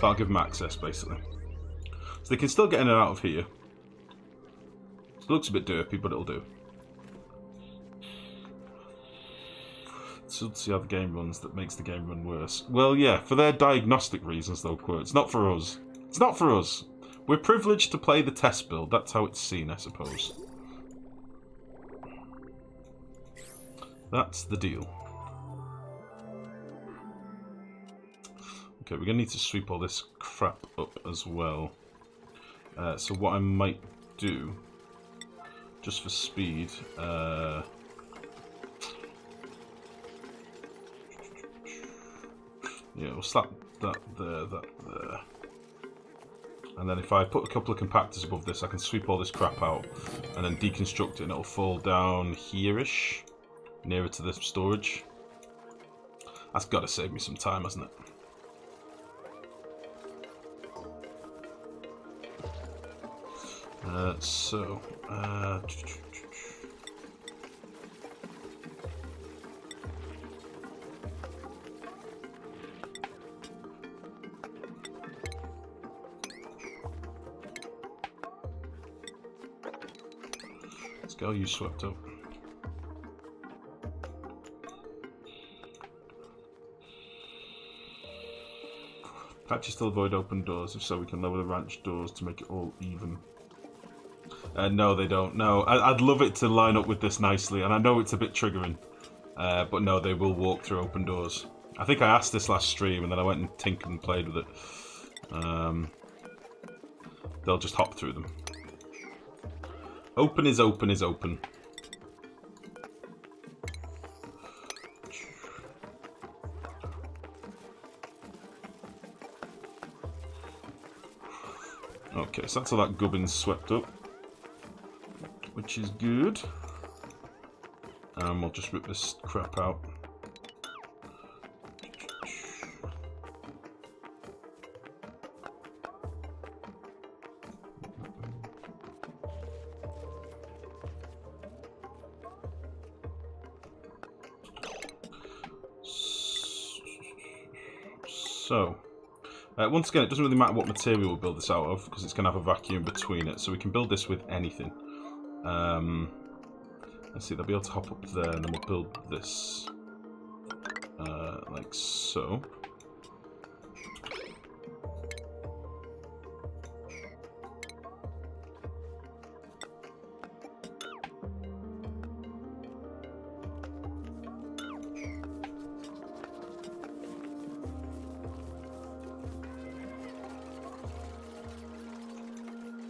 Can't give them access, basically. So they can still get in and out of here. It looks a bit derpy, but it'll do. So let's see how the game runs that makes the game run worse. Well, yeah, for their diagnostic reasons, though, quotes. Not for us. It's not for us. We're privileged to play the test build. That's how it's seen, I suppose. That's the deal. Okay, we're going to need to sweep all this crap up as well. So what I might do, just for speed, yeah, we'll slap that there, that there. And then if I put a couple of compactors above this, I can sweep all this crap out and then deconstruct it, and it'll fall down here-ish, nearer to the storage. That's got to save me some time, hasn't it? Let's go, you swept up. Patches still avoid open doors, if so we can lower the ranch doors to make it all even. No, they don't. No, I'd love it to line up with this nicely, and I know it's a bit triggering, but no, they will walk through open doors. I think I asked this last stream, and then I went and tinkered and played with it. They'll just hop through them. Open is open is open. Okay, so that's all that gubbins swept up, which is good. And we'll just rip this crap out. So, once again, it doesn't really matter what material we build this out of, because it's going to have a vacuum between it, so we can build this with anything. Let's see, they'll be able to hop up there, and then we'll build this like so.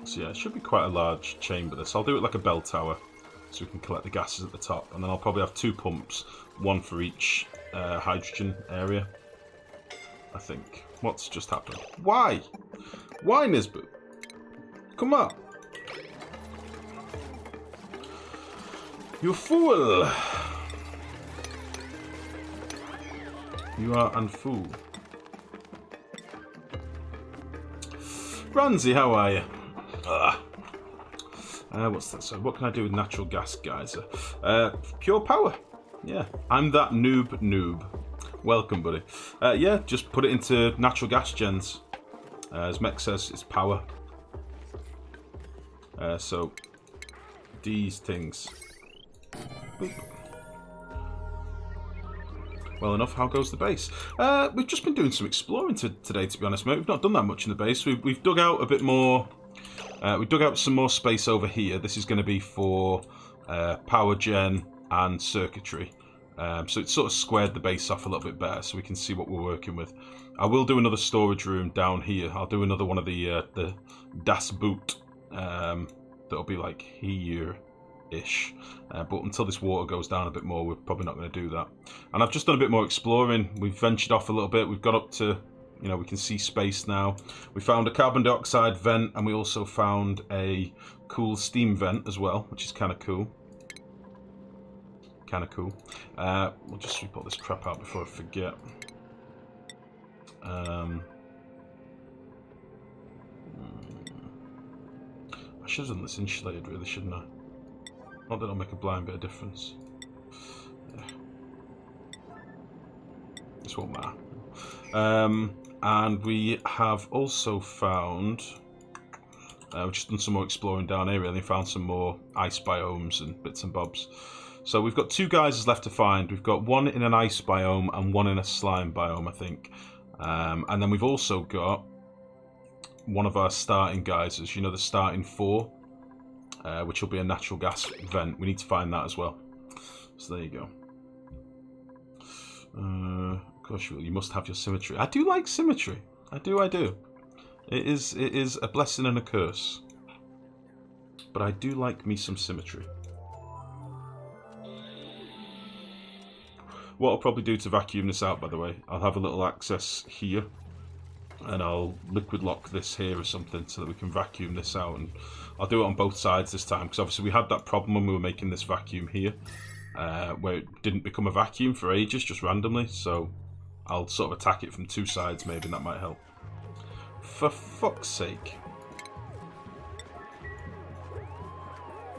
So yeah, it should be quite a large chamber this. I'll do it like a bell tower, so we can collect the gases at the top, and then I'll probably have 2 pumps, one for each hydrogen area, I think. What's just happened? Why? Why, Nisbet? Come on. You fool! You are an fool. Ranzi, how are you? What's that? So, what can I do with natural gas geyser? Pure power. Yeah, I'm that noob. Welcome, buddy. Yeah, just put it into natural gas gens. As Mech says, it's power. So, these things. Boop. Well enough, how goes the base? We've just been doing some exploring today, to be honest, mate. We've not done that much in the base. We've dug out a bit more. We dug out some more space over here. This is going to be for power gen and circuitry. So it's sort of squared the base off a little bit better, so we can see what we're working with. I will do another storage room down here. I'll do another one of the Das Boot. That'll be like here-ish. But until this water goes down a bit more, we're probably not going to do that. And I've just done a bit more exploring. We've ventured off a little bit. We've got up to, you know, we can see space now. We found a carbon dioxide vent, and we also found a cool steam vent as well, which is kind of cool. We'll just sweep all this crap out before I forget. I should have done this insulated, really, shouldn't I? Not that it'll make a blind bit of difference. Yeah. This won't matter. And we have also found... we've just done some more exploring down here, and they found some more ice biomes and bits and bobs. So we've got 2 geysers left to find. We've got one in an ice biome and one in a slime biome, I think. And then we've also got one of our starting geysers. You know, the starting 4, which will be a natural gas vent. We need to find that as well. So there you go. Of course you will. You must have your symmetry. I do like symmetry. I do. It is a blessing and a curse. But I do like me some symmetry. What I'll probably do to vacuum this out, by the way, I'll have a little access here. And I'll liquid lock this here or something so that we can vacuum this out. And I'll do it on both sides this time. Because obviously we had that problem when we were making this vacuum here. Where it didn't become a vacuum for ages, just randomly. So I'll sort of attack it from 2 sides maybe, and that might help. For fuck's sake.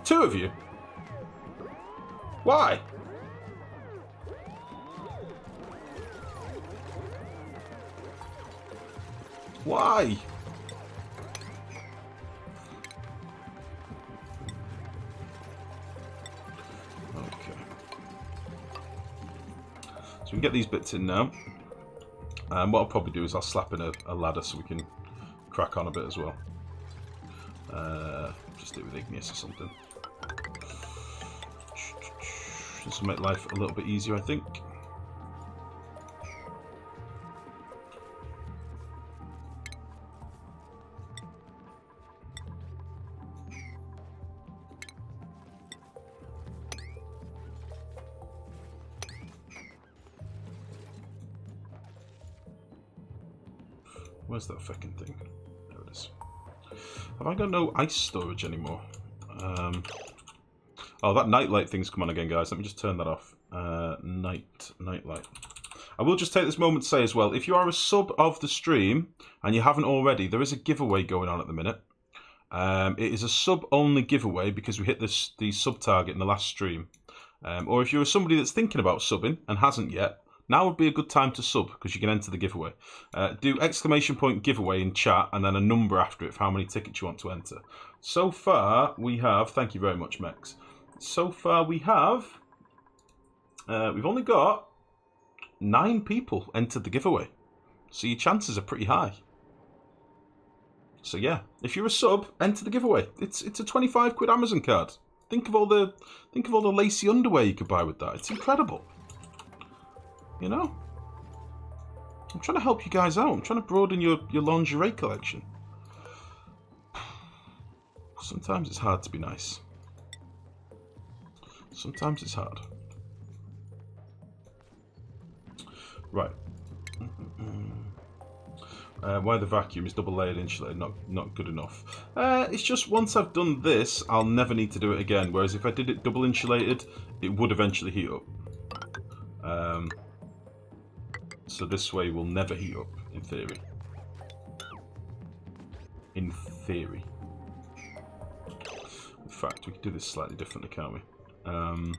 2 of you? Why? Why? Okay. So we can get these bits in now. And what I'll probably do is I'll slap in a ladder so we can crack on a bit as well. Just do it with igneous or something. This will make life a little bit easier, I think. Where's that fucking thing? There it is. Have I got no ice storage anymore? Oh, that nightlight thing's come on again, guys. Let me just turn that off. Nightlight. I will just take this moment to say as well, if you are a sub of the stream and you haven't already, there is a giveaway going on at the minute. It is a sub-only giveaway because we hit the sub target in the last stream. Or if you're somebody that's thinking about subbing and hasn't yet, now would be a good time to sub because you can enter the giveaway. Do ! Giveaway in chat and then a number after it for how many tickets you want to enter. So far we have, thank you very much, Mex. So far we have, we've only got 9 people entered the giveaway. So your chances are pretty high. So yeah, if you're a sub, enter the giveaway. It's a 25 quid Amazon card. Think of all the lacy underwear you could buy with that. It's incredible. You know? I'm trying to help you guys out. I'm trying to broaden your lingerie collection. Sometimes it's hard to be nice. Sometimes it's hard. Right. Why the vacuum is double layered insulated, not good enough. It's just once I've done this, I'll never need to do it again. Whereas if I did it double insulated, it would eventually heat up. So this way will never heat up, in theory. In theory. In fact, we could do this slightly differently, can't we? I'm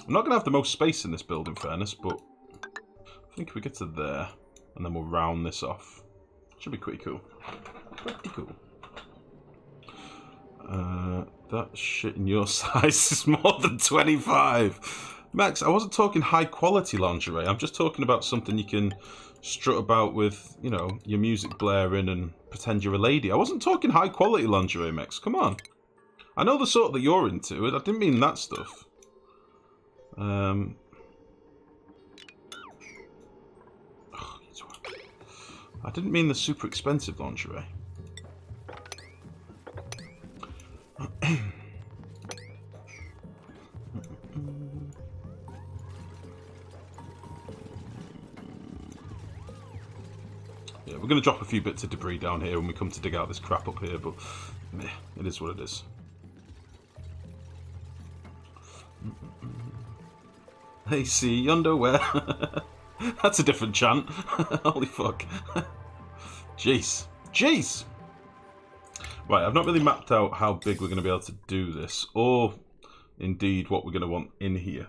not going to have the most space in this build, in fairness, but I think if we get to there, and then we'll round this off. Should be pretty cool. Pretty cool. That shit in your size is more than 25. Max, I wasn't talking high quality lingerie. I'm just talking about something you can strut about with, you know, your music blaring and pretend you're a lady. I wasn't talking high quality lingerie, Max. Come on. I know the sort that you're into. I didn't mean that stuff. I didn't mean the super expensive lingerie. Yeah, we're going to drop a few bits of debris down here when we come to dig out this crap up here, but meh, it is what it is. Hey, see underwear. That's a different chant. Holy fuck. Jeez. Jeez! Right, I've not really mapped out how big we're going to be able to do this, or indeed what we're going to want in here.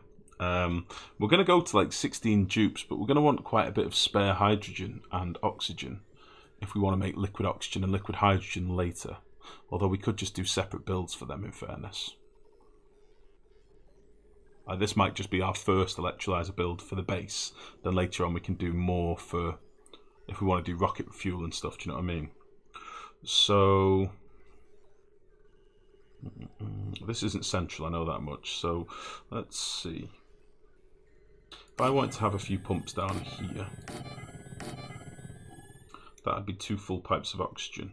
We're going to go to like 16 dupes, but we're going to want quite a bit of spare hydrogen and oxygen if we want to make liquid oxygen and liquid hydrogen later. Although we could just do separate builds for them, in fairness. This might just be our first electrolyzer build for the base. Then later on we can do more for if we want to do rocket fuel and stuff, do you know what I mean? So this isn't central, I know that much. So let's see. If I wanted to have a few pumps down here, that'd be 2 full pipes of oxygen.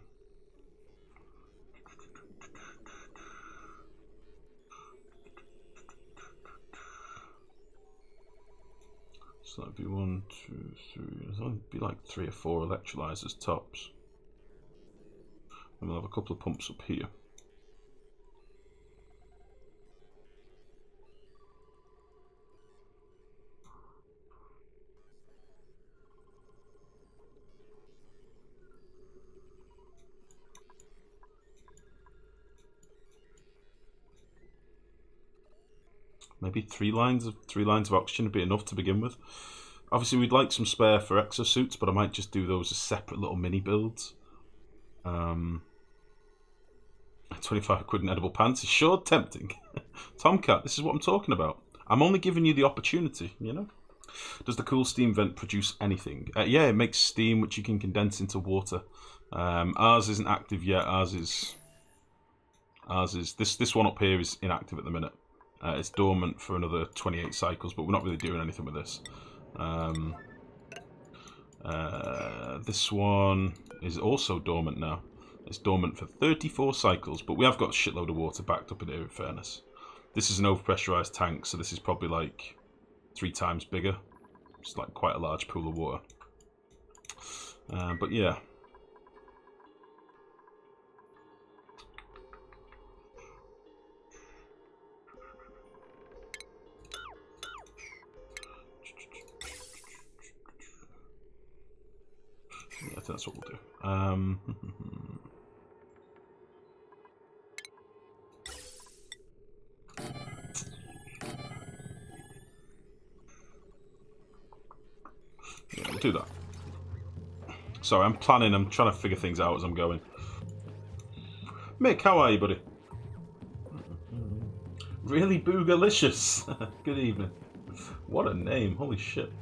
So that'd be 1, 2, 3. There's only be like 3 or 4 electrolyzers tops. And we'll have a couple of pumps up here. Maybe 3 lines of oxygen would be enough to begin with. Obviously, we'd like some spare for exosuits, but I might just do those as separate little mini builds. 25 quid in edible pants is sure tempting. Tomcat, this is what I'm talking about. I'm only giving you the opportunity, you know? Does the cool steam vent produce anything? Yeah, it makes steam which you can condense into water. Ours isn't active yet. Ours is this one up here is inactive at the minute. It's dormant for another 28 cycles, but we're not really doing anything with this. This one is also dormant now. It's dormant for 34 cycles, but we have got a shitload of water backed up in here, in fairness. This is an overpressurized tank, so this is probably like 3 times bigger. It's like quite a large pool of water. But yeah. Yeah, I think that's what we'll do. Yeah, we'll do that. Sorry, I'm trying to figure things out as I'm going. Mick, how are you, buddy? Really boogalicious. Good evening. What a name, holy shit.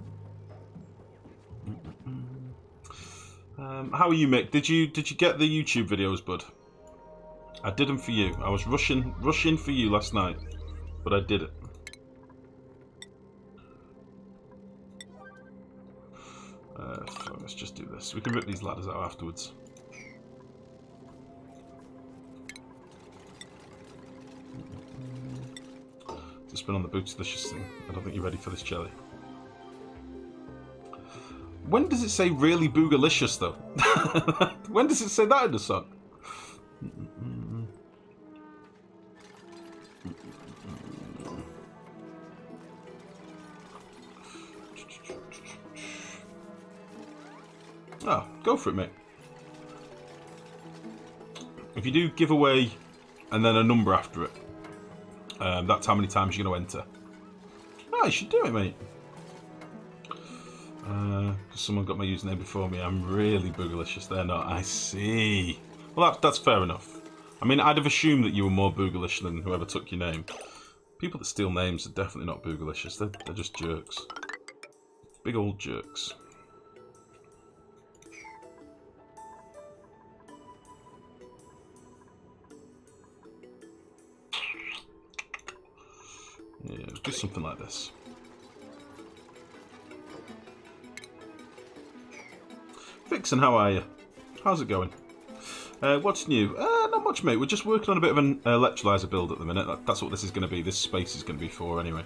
How are you, Mick? Did you get the YouTube videos, bud? I did them for you. I was rushing for you last night, but I did it. So let's just do this. We can rip these ladders out afterwards. Just spin on the bootylicious thing. I don't think you're ready for this jelly. When does it say really boogalicious, though? When does it say that in the song? Oh, go for it, mate. If you do give away and then a number after it, that's how many times you're going to enter. Oh, you should do it, mate. Because someone got my username before me. I'm really boogalicious. They're not. I see. Well, that's fair enough. I mean, I'd have assumed that you were more boogalish than whoever took your name. People that steal names are definitely not boogalicious. They're just jerks. Big old jerks. Yeah, do something like this. Vixen, how are you? How's it going? What's new? Not much, mate. We're just working on a bit of an electrolyzer build at the minute. That's what this is going to be. This space is going to be for, anyway.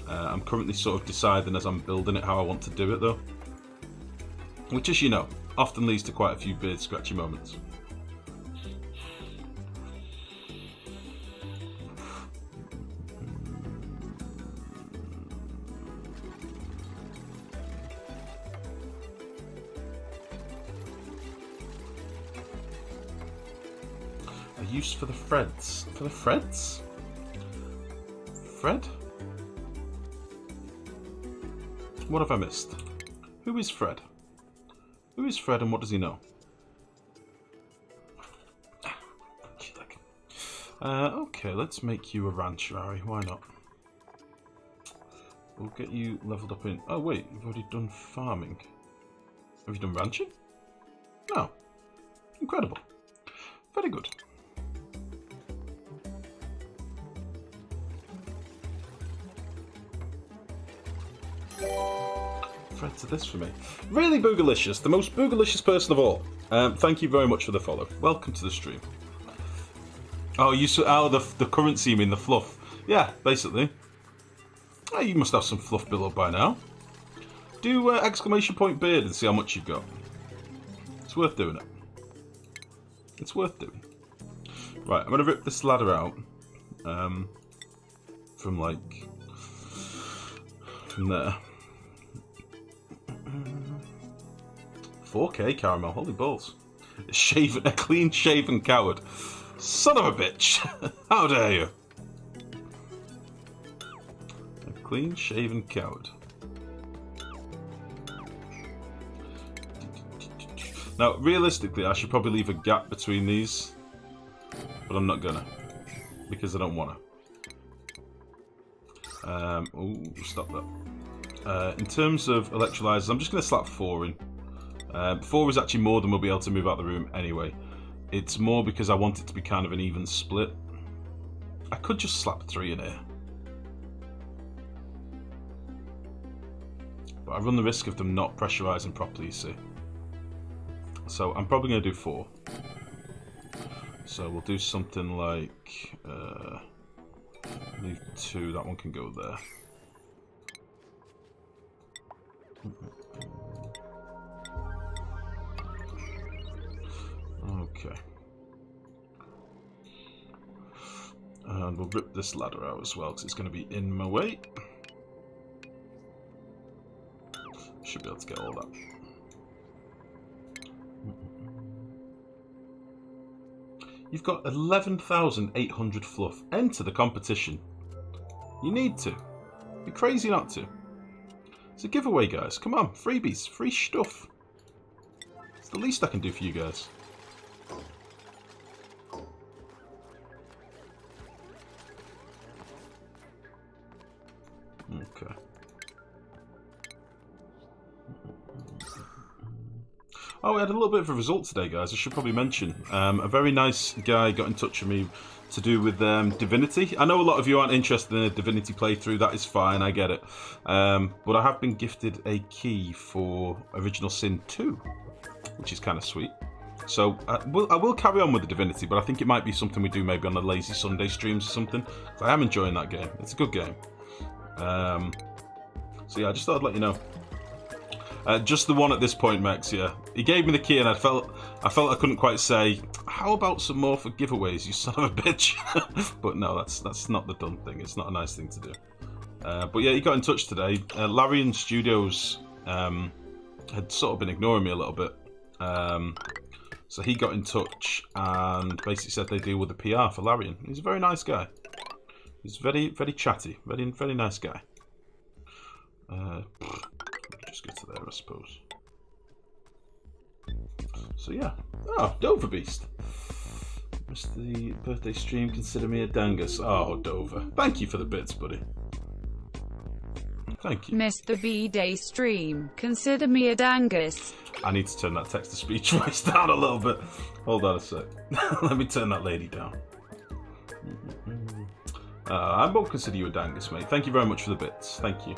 I'm currently sort of deciding as I'm building it how I want to do it, though. Which, as you know, often leads to quite a few beard scratchy moments. Use for the threads. For the threads? Fred? What have I missed? Who is Fred? Who is Fred and what does he know? Okay, let's make you a rancher, Harry. Why not? We'll get you leveled up in... Oh, wait. You've already done farming. Have you done ranching? No. Incredible. Very good. Fred to this for me. Really boogalicious. The most boogalicious person of all. Thank you very much for the follow. Welcome to the stream. Oh, the currency, you mean the fluff? Yeah, basically. Oh, you must have some fluff below by now. Do exclamation point beard and see how much you've got. It's worth doing it. It's worth doing. Right, I'm going to rip this ladder out. From there. 4K caramel, holy balls. A clean shaven coward. Son of a bitch! How dare you? A clean shaven coward. Now, realistically, I should probably leave a gap between these, but I'm not gonna, because I don't wanna. Oh, stop that. In terms of electrolyzers, I'm just gonna slap 4 in. 4 is actually more than we'll be able to move out the room anyway. It's more because I want it to be kind of an even split. I could just slap 3 in here. But I run the risk of them not pressurizing properly, you see. So I'm probably going to do 4. So we'll do something like... leave 2, that one can go there. Okay. And we'll rip this ladder out as well, because it's going to be in my way. Should be able to get all that. You've got 11,800 fluff. Enter the competition. You need to. Be crazy not to. It's a giveaway, guys. Come on, freebies, free stuff. It's the least I can do for you guys. Okay. Oh, we had a little bit of a result today, guys. I should probably mention. A very nice guy got in touch with me to do with Divinity. I know a lot of you aren't interested in a Divinity playthrough. That is fine, I get it. But I have been gifted a key for Original Sin 2, which is kind of sweet. So I will carry on with the Divinity, but I think it might be something we do maybe on the lazy Sunday streams or something. I am enjoying that game. It's a good game. So yeah, I just thought I'd let you know. Just the one at this point, Max, yeah. He gave me the key and I felt I couldn't quite say, how about some more for giveaways, you son of a bitch? But no, that's not the done thing. It's not a nice thing to do. But yeah, he got in touch today. Larian Studios had sort of been ignoring me a little bit. So he got in touch and basically said they deal with the PR for Larian. He's a very nice guy. He's very, very chatty. Very, very nice guy. Just get to there, I suppose. So yeah. Oh, Dover Beast. Missed the birthday stream. Consider me a dangus. Oh, Dover. Thank you for the bits, buddy. Thank you. Missed the B-Day stream. Consider me a dangus. I need to turn that text-to-speech voice down a little bit. Hold on a sec. Let me turn that lady down. I won't consider you a dangus, mate. Thank you very much for the bits. Thank you.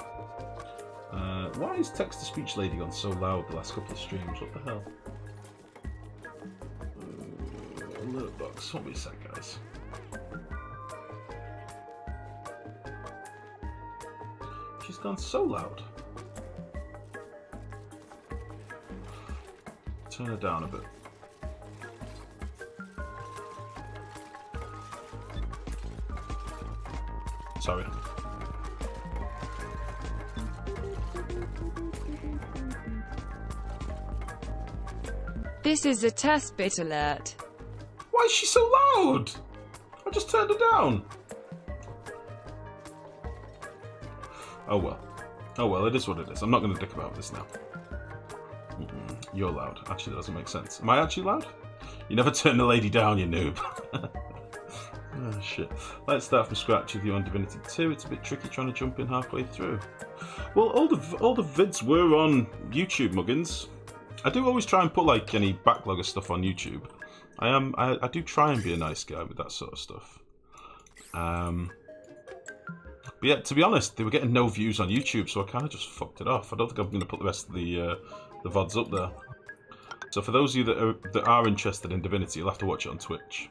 Why is text-to-speech lady gone so loud the last couple of streams? What the hell? Alert box. Hold me a sec, guys. She's gone so loud. Turn her down a bit. Sorry. This is a test bit alert. Why is she so loud? I just turned her down. Oh well. Oh well, it is what it is. I'm not going to dick about this now. You're loud. Actually, that doesn't make sense. Am I actually loud? You never turn the lady down, you noob. Oh shit. Let's start from scratch with you on Divinity 2. It's a bit tricky trying to jump in halfway through. Well, all the vids were on YouTube, Muggins. I do always try and put like any backlog of stuff on YouTube. I do try and be a nice guy with that sort of stuff. But yeah, to be honest, they were getting no views on YouTube, so I kind of just fucked it off. I don't think I'm going to put the rest of the VODs up there. So for those of you that are interested in Divinity, you'll have to watch it on Twitch.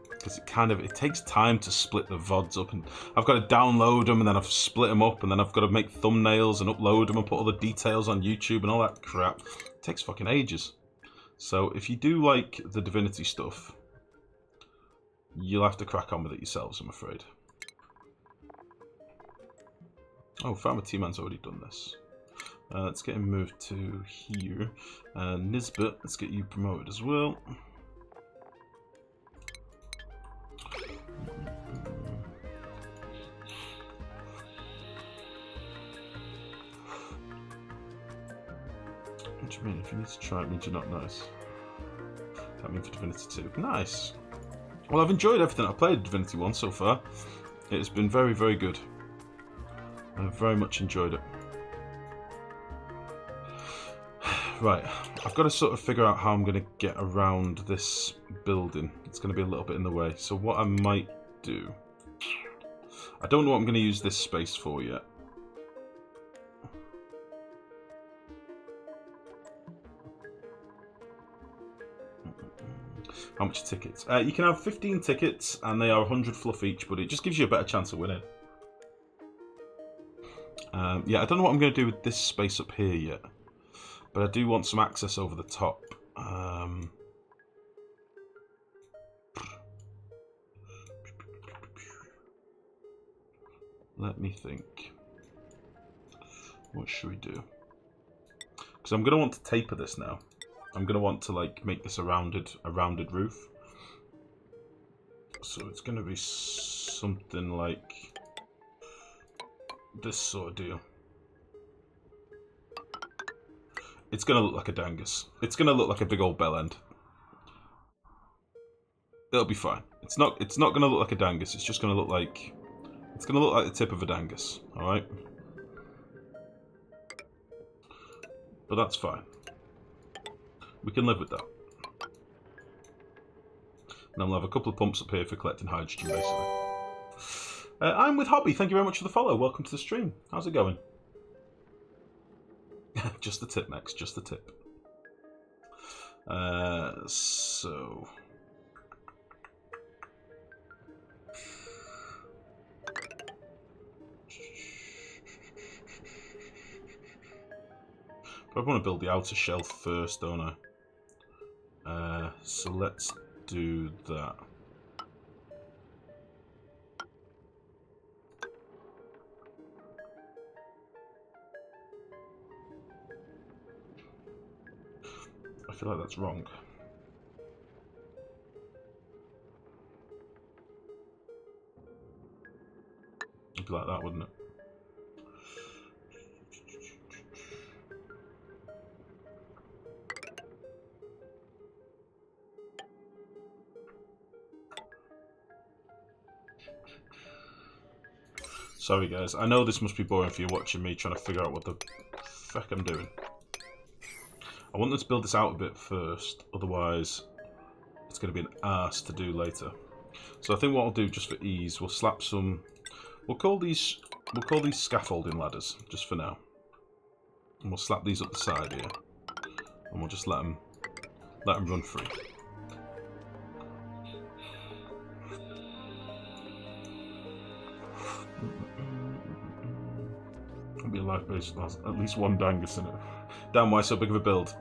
Because it takes time to split the VODs up, and I've got to download them, and then I've split them up, and then I've got to make thumbnails and upload them and put all the details on YouTube and all that crap. It takes fucking ages. So if you do like the Divinity stuff, you'll have to crack on with it yourselves, I'm afraid. Oh, Farmer T-Man's already done this. Let's get him moved to here. Nisbet, let's get you promoted as well. What do you mean? If you need to try it, means you're not nice. That means for Divinity 2. Nice! Well, I've enjoyed everything I've played Divinity 1 so far. It has been very, very good. I've very much enjoyed it. Right, I've got to sort of figure out how I'm going to get around this building. It's going to be a little bit in the way. So what I might do... I don't know what I'm going to use this space for yet. How much tickets? You can have 15 tickets, and they are 100 fluff each, but it just gives you a better chance of winning. Yeah, I don't know what I'm going to do with this space up here yet, but I do want some access over the top. Let me think. What should we do? Because I'm going to want to taper this now. I'm going to want to like make this a rounded roof. So it's going to be something like this sort of deal. It's going to look like a dangus. It's going to look like a big old bell end. It'll be fine. It's not going to look like a dangus. It's just going to look like the tip of a dangus. All right. But that's fine. We can live with that. And I'll have a couple of pumps up here for collecting hydrogen, basically. I'm with Hobby. Thank you very much for the follow. Welcome to the stream. How's it going? Just the tip, Max. Just the tip. So... I want to build the outer shell first, don't I? So let's do that. I feel like that's wrong. It'd be like that, wouldn't it? Sorry guys, I know this must be boring for you watching me trying to figure out what the fuck I'm doing. I want them to build this out a bit first, otherwise it's going to be an arse to do later. So I think what I'll do just for ease, we'll slap some, we'll call these scaffolding ladders, just for now. And we'll slap these up the side here. And we'll just let them run free. Be a life base that has at least one dangus in it. Damn, why so big of a build?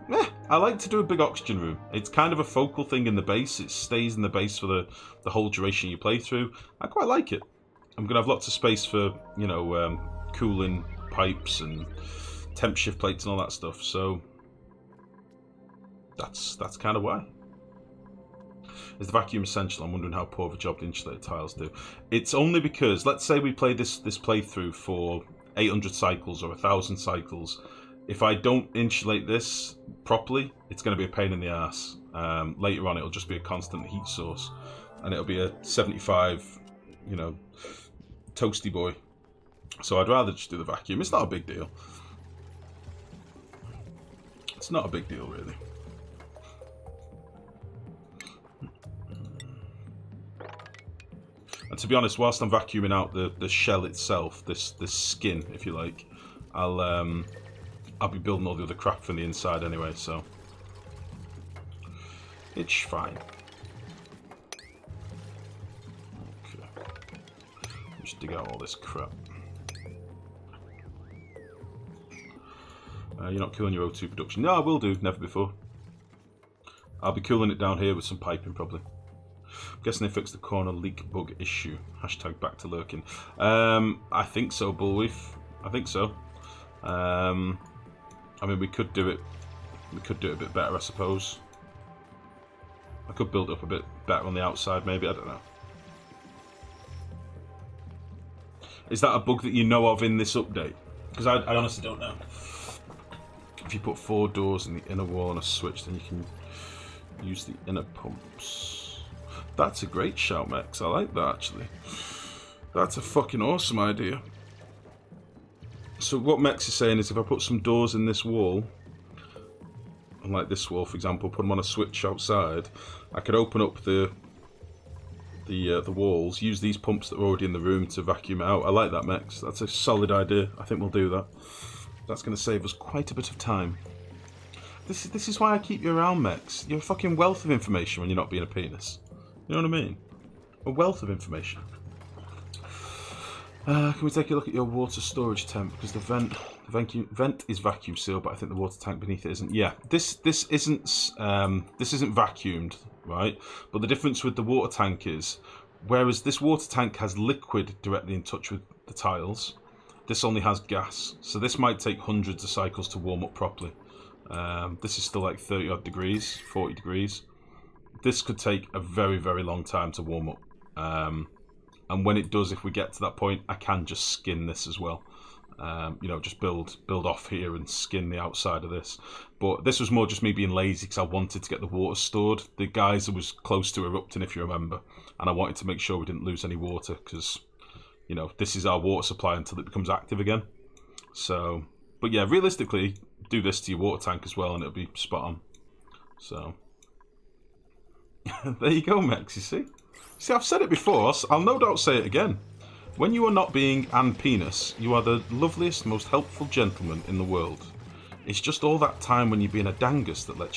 I like to do a big oxygen room. It's kind of a focal thing in the base. It stays in the base for the whole duration you play through. I quite like it. I'm going to have lots of space for, you know, cooling pipes and temp shift plates and all that stuff. So that's kind of why. Is the vacuum essential? I'm wondering how poor of a job the insulated tiles do. It's only because, let's say we play this playthrough for 800 cycles or 1,000 cycles. If I don't insulate this properly, it's going to be a pain in the ass. Later on, it'll just be a constant heat source, and it'll be a 75, you know, toasty boy. So I'd rather just do the vacuum. It's not a big deal. It's not a big deal, really. And to be honest, whilst I'm vacuuming out the shell itself, this skin, if you like, I'll be building all the other crap from the inside anyway, so it's fine. Okay, just dig out all this crap. You're not cooling your O2 production. No, I will do. Never before. I'll be cooling it down here with some piping, probably. I'm guessing they fixed the corner leak bug issue. Hashtag back to lurking. I think so, Bullweef. I think so. I mean, we could do it. We could do it a bit better, I suppose. I could build up a bit better on the outside, maybe. I don't know. Is that a bug that you know of in this update? Because I honestly don't know. If you put 4 doors in the inner wall and a switch, then you can use the inner pumps. That's a great shout, Mex. I like that, actually. That's a fucking awesome idea. So what Mex is saying is if I put some doors in this wall, and like this wall, for example, put them on a switch outside, I could open up the walls, use these pumps that are already in the room to vacuum it out. I like that, Mex. That's a solid idea. I think we'll do that. That's going to save us quite a bit of time. This is why I keep you around, Mex. You're a fucking wealth of information when you're not being a penis. You know what I mean? A wealth of information. Can we take a look at your water storage temp? Because the vent is vacuum sealed, but I think the water tank beneath it isn't. Yeah, this isn't vacuumed, right? But the difference with the water tank is, whereas this water tank has liquid directly in touch with the tiles, this only has gas. So this might take hundreds of cycles to warm up properly. This is still like 30 odd degrees, 40 degrees. This could take a very, very long time to warm up. And when it does, if we get to that point, I can just skin this as well. You know, just build off here and skin the outside of this. But this was more just me being lazy because I wanted to get the water stored. The geyser was close to erupting, if you remember. And I wanted to make sure we didn't lose any water because, you know, this is our water supply until it becomes active again. So, but yeah, realistically, do this to your water tank as well and it'll be spot on. So, there you go, Mex, you see? See, I've said it before, I'll no doubt say it again. When you are not being an penis, you are the loveliest, most helpful gentleman in the world. It's just all that time when you're being a dangus that lets you